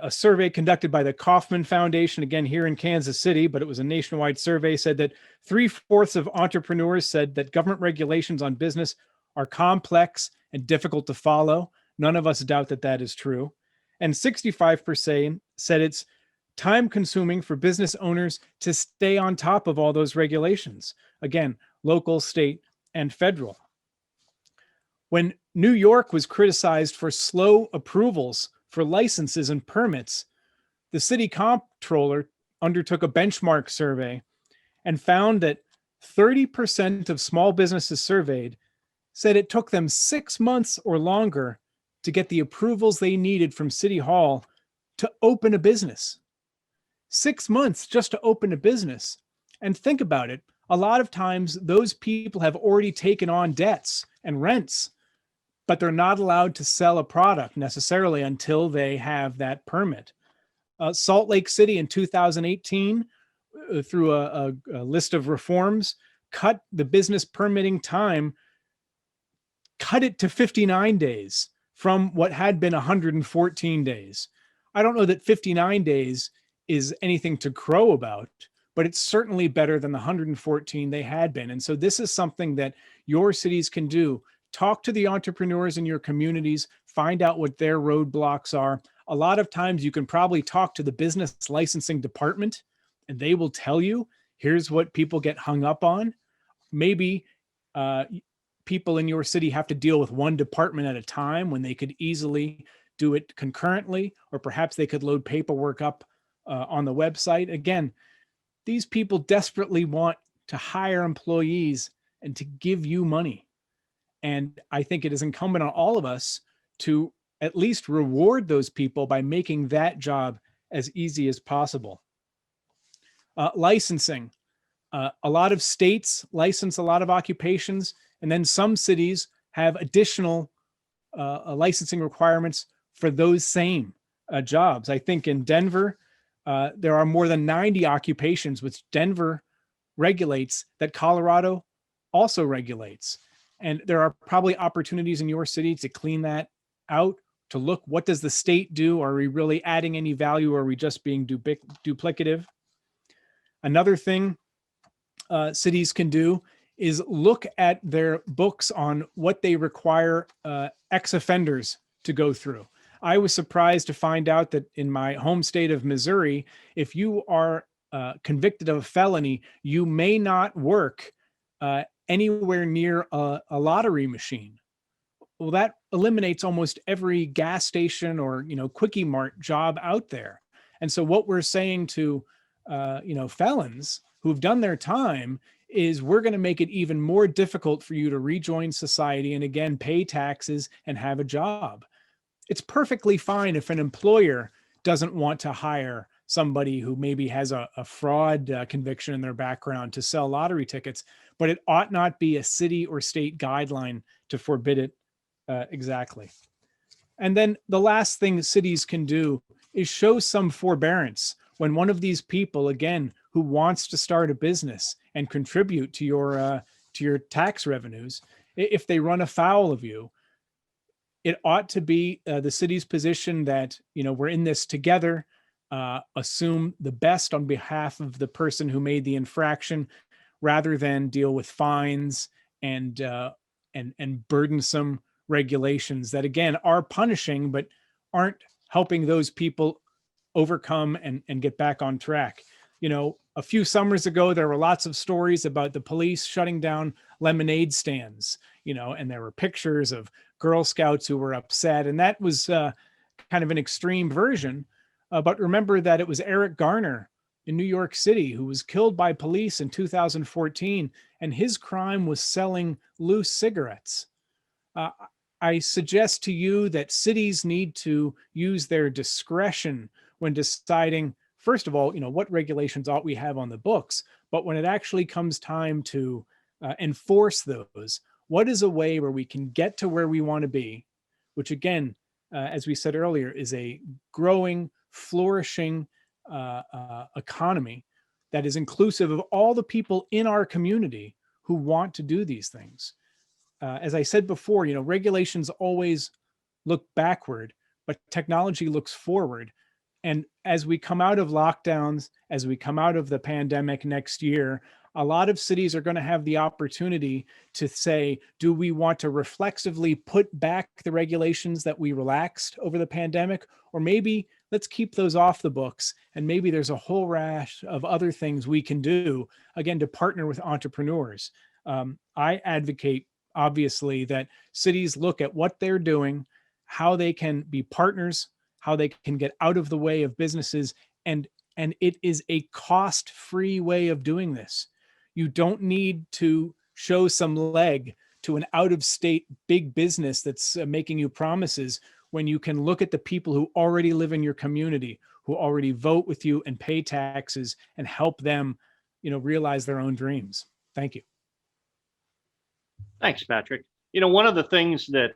survey conducted by the Kauffman Foundation, again here in Kansas City, but it was a nationwide survey, said that 3/4 of entrepreneurs said that government regulations on business are complex and difficult to follow. None of us doubt that that is true. And 65% said it's time consuming for business owners to stay on top of all those regulations. Again, local, state, and federal. When New York was criticized for slow approvals for licenses and permits, the city comptroller undertook a benchmark survey and found that 30% of small businesses surveyed said it took them 6 months or longer to get the approvals they needed from City Hall to open a business. 6 months just to open a business. And think about it. A lot of times those people have already taken on debts and rents, but they're not allowed to sell a product necessarily until they have that permit. Salt Lake City in 2018, through a list of reforms, cut the business permitting time, cut it to 59 days from what had been 114 days. I don't know that 59 days is anything to crow about, but it's certainly better than the 114 they had been. And so this is something that your cities can do. Talk to the entrepreneurs in your communities, find out what their roadblocks are. A lot of times you can probably talk to the business licensing department and they will tell you, here's what people get hung up on. Maybe people in your city have to deal with one department at a time when they could easily do it concurrently, or perhaps they could load paperwork up on the website. Again, these people desperately want to hire employees and to give you money. And I think it is incumbent on all of us to at least reward those people by making that job as easy as possible. Licensing. A lot of states license a lot of occupations, and then some cities have additional licensing requirements for those same jobs. I think in Denver, there are more than 90 occupations which Denver regulates that Colorado also regulates. And there are probably opportunities in your city to clean that out, to look, what does the state do? Are we really adding any value? Or are we just being duplicative? Another thing cities can do is look at their books on what they require ex-offenders to go through. I was surprised to find out that in my home state of Missouri, if you are convicted of a felony, you may not work anywhere near a lottery machine. Well, that eliminates almost every gas station or, Quickie Mart job out there. And so what we're saying to, felons who've done their time is we're going to make it even more difficult for you to rejoin society and again, pay taxes and have a job. It's perfectly fine if an employer doesn't want to hire somebody who maybe has a fraud conviction in their background to sell lottery tickets, but it ought not be a city or state guideline to forbid it exactly. And then the last thing cities can do is show some forbearance when one of these people, again, who wants to start a business and contribute to your tax revenues, if they run afoul of you, it ought to be the city's position that, we're in this together, assume the best on behalf of the person who made the infraction, rather than deal with fines and burdensome regulations that, again, are punishing, but aren't helping those people overcome and get back on track. A few summers ago, there were lots of stories about the police shutting down lemonade stands, and there were pictures of Girl Scouts who were upset. And that was kind of an extreme version. But remember that it was Eric Garner in New York City who was killed by police in 2014, and his crime was selling loose cigarettes. I suggest to you that cities need to use their discretion when deciding, first of all, what regulations ought we have on the books, but when it actually comes time to enforce those, what is a way where we can get to where we want to be, which again, as we said earlier, is a growing, flourishing economy that is inclusive of all the people in our community who want to do these things. As I said before, regulations always look backward, but technology looks forward. And as we come out of lockdowns, as we come out of the pandemic next year, a lot of cities are going to have the opportunity to say, do we want to reflexively put back the regulations that we relaxed over the pandemic? Or maybe let's keep those off the books. And maybe there's a whole rash of other things we can do, again, to partner with entrepreneurs. I advocate, obviously, that cities look at what they're doing, how they can be partners, how they can get out of the way of businesses. And it is a cost-free way of doing this. You don't need to show some leg to an out-of-state big business that's making you promises, when you can look at the people who already live in your community, who already vote with you and pay taxes, and help them, realize their own dreams. Thank you. Thanks, Patrick. One of the things that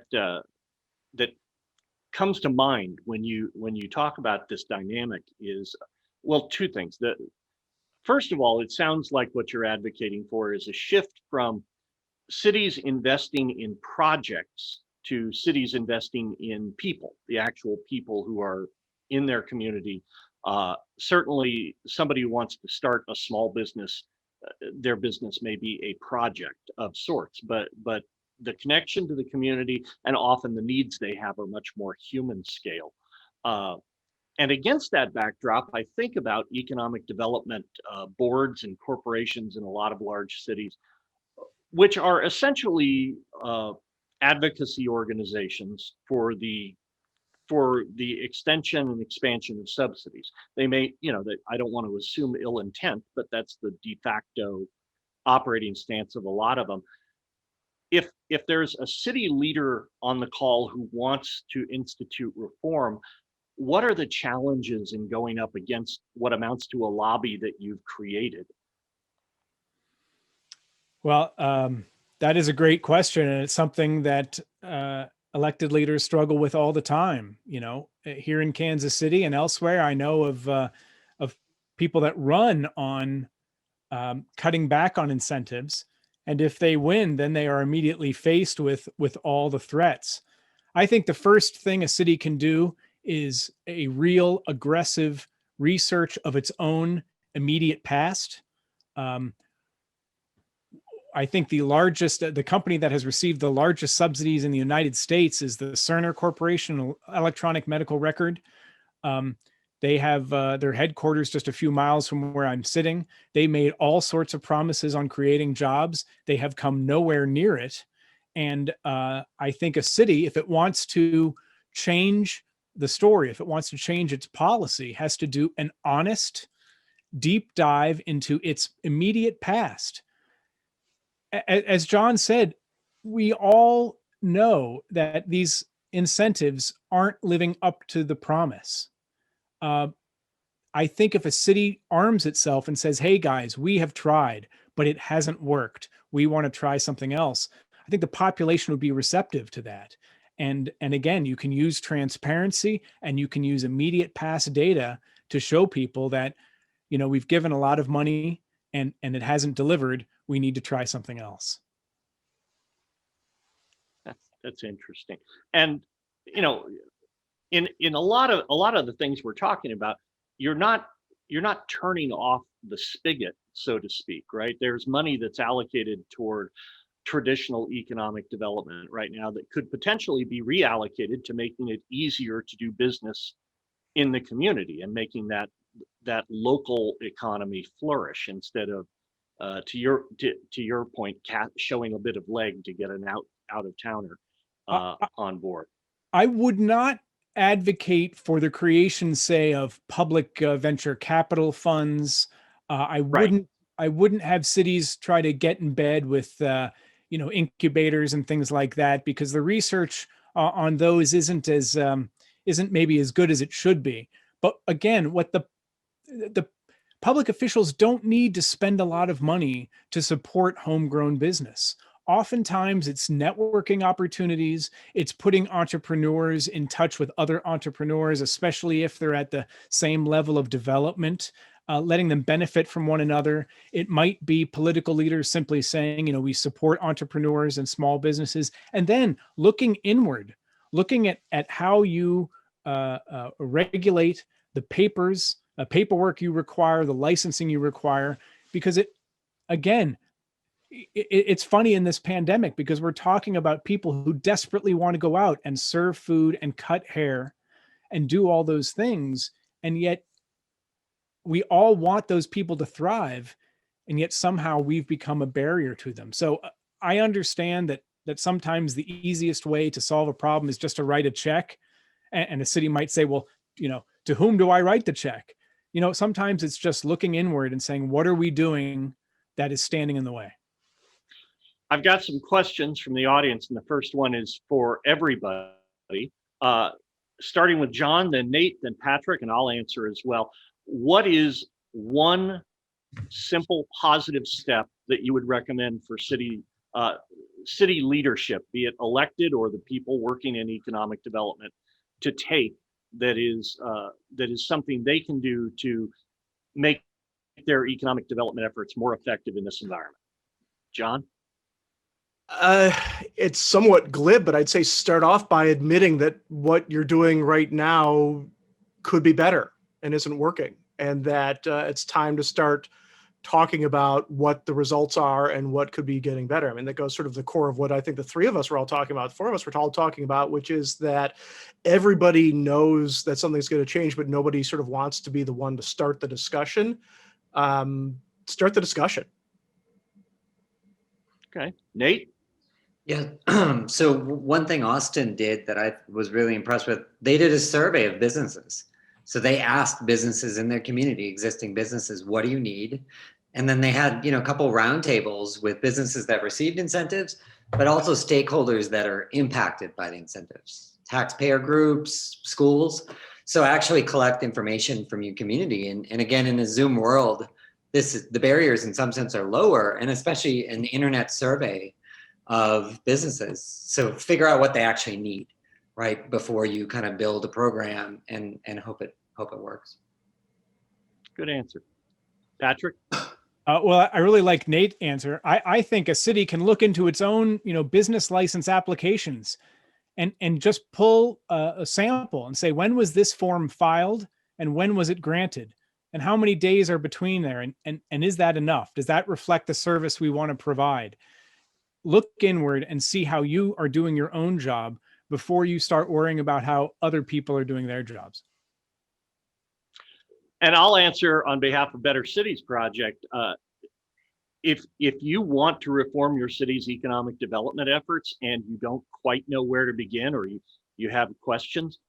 comes to mind when you talk about this dynamic is, well, two things. first of all, it sounds like what you're advocating for is a shift from cities investing in projects to cities investing in people, the actual people who are in their community. Certainly, somebody who wants to start a small business, their business may be a project of sorts, but the connection to the community and often the needs they have are much more human scale. And against that backdrop, I think about economic development boards and corporations in a lot of large cities, which are essentially advocacy organizations for the extension and expansion of subsidies. They may, I don't want to assume ill intent, but that's the de facto operating stance of a lot of them. If there's a city leader on the call who wants to institute reform, what are the challenges in going up against what amounts to a lobby that you've created? Well, that is a great question, and it's something that elected leaders struggle with all the time. Here in Kansas City and elsewhere, I know of people that run on cutting back on incentives, and if they win, then they are immediately faced with all the threats. I think the first thing a city can do is a real aggressive research of its own immediate past. I think the company that has received the largest subsidies in the United States is the Cerner Corporation, Electronic Medical Record. They have their headquarters just a few miles from where I'm sitting. They made all sorts of promises on creating jobs. They have come nowhere near it. And I think a city, if it wants to change the story, if it wants to change its policy, has to do an honest, deep dive into its immediate past. As John said, we all know that these incentives aren't living up to the promise. I think if a city arms itself and says, hey guys, we have tried, but it hasn't worked, we want to try something else, I think the population would be receptive to that. And again, you can use transparency and you can use immediate past data to show people that, we've given a lot of money and it hasn't delivered. We need to try something else. That's interesting. And, in a lot of the things we're talking about, you're not turning off the spigot, so to speak, right? There's money that's allocated toward traditional economic development right now that could potentially be reallocated to making it easier to do business in the community and making that local economy flourish instead of to your point, showing a bit of leg to get an out of towner on board. I would not advocate for the creation, say, of public venture capital funds. I wouldn't have cities try to get in bed with incubators and things like that, because the research on those isn't maybe as good as it should be. But again, what the public officials don't need to spend a lot of money to support homegrown business. Oftentimes it's networking opportunities. It's putting entrepreneurs in touch with other entrepreneurs, especially if they're at the same level of development, letting them benefit from one another. It might be political leaders simply saying, we support entrepreneurs and small businesses, and then looking inward, looking at how you regulate the paperwork you require, the licensing you require, because it's funny in this pandemic because we're talking about people who desperately want to go out and serve food and cut hair and do all those things. And yet we all want those people to thrive. And yet somehow we've become a barrier to them. So I understand that sometimes the easiest way to solve a problem is just to write a check. And a city might say, well, to whom do I write the check? Sometimes it's just looking inward and saying, what are we doing that is standing in the way? I've got some questions from the audience, and the first one is for everybody, starting with John, then Nate, then Patrick, and I'll answer as well. What is one simple positive step that you would recommend for city leadership, be it elected or the people working in economic development, to take that is something they can do to make their economic development efforts more effective in this environment? John? It's somewhat glib, but I'd say start off by admitting that what you're doing right now could be better and isn't working, and that it's time to start talking about what the results are and what could be getting better. I mean, that goes sort of the core of what I think the three of us were all talking about, four of us were all talking about, which is that everybody knows that something's going to change, but nobody sort of wants to be the one to start the discussion. Start the discussion. Okay. Nate? Yeah. So one thing Austin did that I was really impressed with, they did a survey of businesses. So they asked businesses in their community, existing businesses, what do you need? And then they had, a couple roundtables with businesses that received incentives, but also stakeholders that are impacted by the incentives, taxpayer groups, schools. So actually collect information from your community. And again, in a Zoom world, the barriers in some sense are lower, and especially an internet survey of businesses. So figure out what they actually need, right, before you kind of build a program and hope it works. Good answer. Patrick? Well, I really like Nate's answer. I think a city can look into its own, business license applications and just pull a sample and say, when was this form filed and when was it granted? And how many days are between there? And is that enough? Does that reflect the service we want to provide? Look inward and see how you are doing your own job before you start worrying about how other people are doing their jobs. And I'll answer on behalf of Better Cities Project. If you want to reform your city's economic development efforts and you don't quite know where to begin, or you have questions,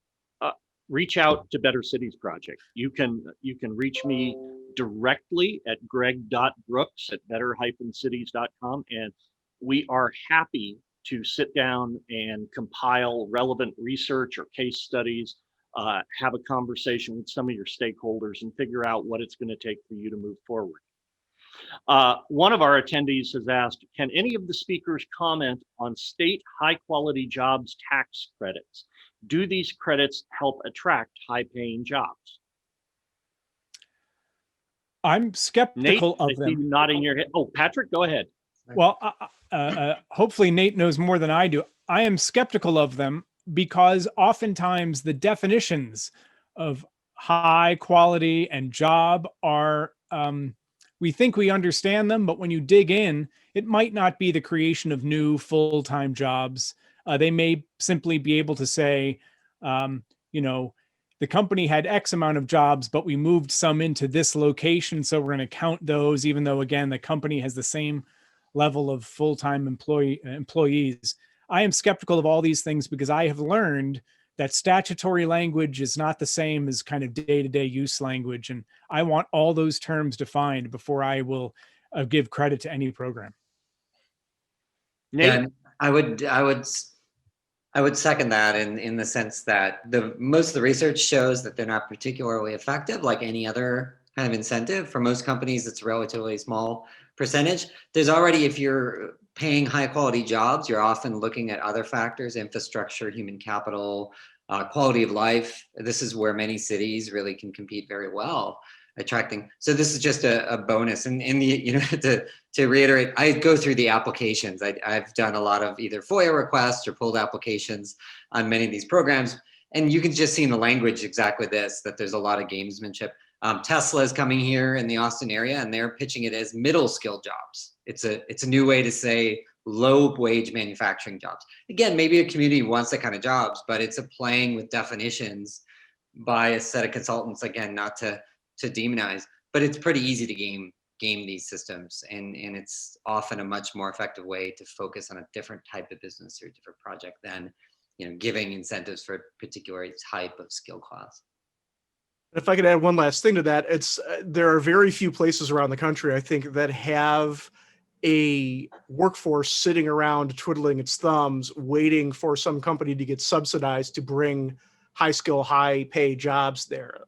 reach out to Better Cities Project. You can reach me directly at greg.brooks@better-cities.com, and we are happy to sit down and compile relevant research or case studies, have a conversation with some of your stakeholders and figure out what it's going to take for you to move forward. One of our attendees has asked, can any of the speakers comment on state high-quality jobs tax credits? Do these credits help attract high-paying jobs? I'm skeptical Nate, of I see them. you nodding your head. Oh, Patrick, go ahead. Well, hopefully Nate knows more than I do. I am skeptical of them because oftentimes the definitions of high quality and job are, we think we understand them, but when you dig in, it might not be the creation of new full-time jobs. They may simply be able to say, the company had X amount of jobs, but we moved some into this location, so we're going to count those, even though, again, the company has the same level of full-time employees. I am skeptical of all these things because I have learned that statutory language is not the same as kind of day-to-day use language. And I want all those terms defined before I will give credit to any program. Nate? Yeah, I would second that in the sense that most of the research shows that they're not particularly effective, like any other kind of incentive. For most companies, it's a relatively small percentage. There's already, if you're paying high quality jobs, you're often looking at other factors, infrastructure, human capital, quality of life. This is where many cities really can compete very well, attracting. So this is just a bonus. And in the, to reiterate, I go through the applications. I've done a lot of either FOIA requests or pulled applications on many of these programs. And you can just see in the language exactly this, that there's a lot of gamesmanship. Tesla is coming here in the Austin area, and they're pitching it as middle skill jobs. It's a new way to say low wage manufacturing jobs. Again, maybe a community wants that kind of jobs, but it's a playing with definitions by a set of consultants. Again, not to demonize, but it's pretty easy to game these systems, and it's often a much more effective way to focus on a different type of business or a different project than giving incentives for a particular type of skill class. If I could add one last thing to that, there are very few places around the country, I think, that have a workforce sitting around twiddling its thumbs, waiting for some company to get subsidized to bring high skill, high pay jobs there.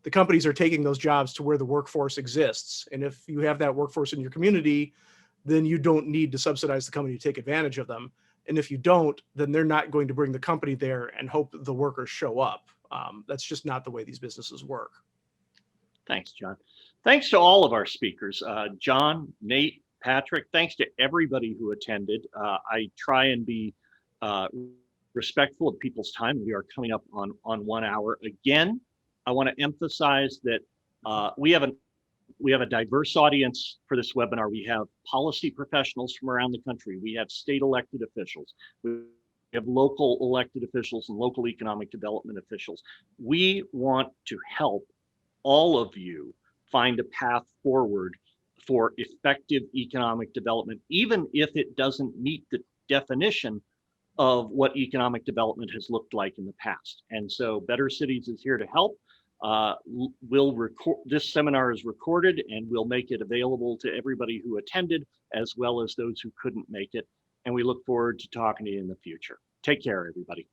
The companies are taking those jobs to where the workforce exists. And if you have that workforce in your community, then you don't need to subsidize the company to take advantage of them. And if you don't, then they're not going to bring the company there and hope the workers show up. That's just not the way these businesses work. Thanks, John. Thanks to all of our speakers, John, Nate, Patrick, thanks to everybody who attended. I try and be respectful of people's time. We are coming up on 1 hour. Again, I want to emphasize that we have a diverse audience for this webinar. We have policy professionals from around the country. We have state elected officials. We have local elected officials and local economic development officials. We want to help all of you find a path forward for effective economic development, even if it doesn't meet the definition of what economic development has looked like in the past. And so Better Cities is here to help. This seminar is recorded and we'll make it available to everybody who attended, as well as those who couldn't make it. And we look forward to talking to you in the future. Take care, everybody.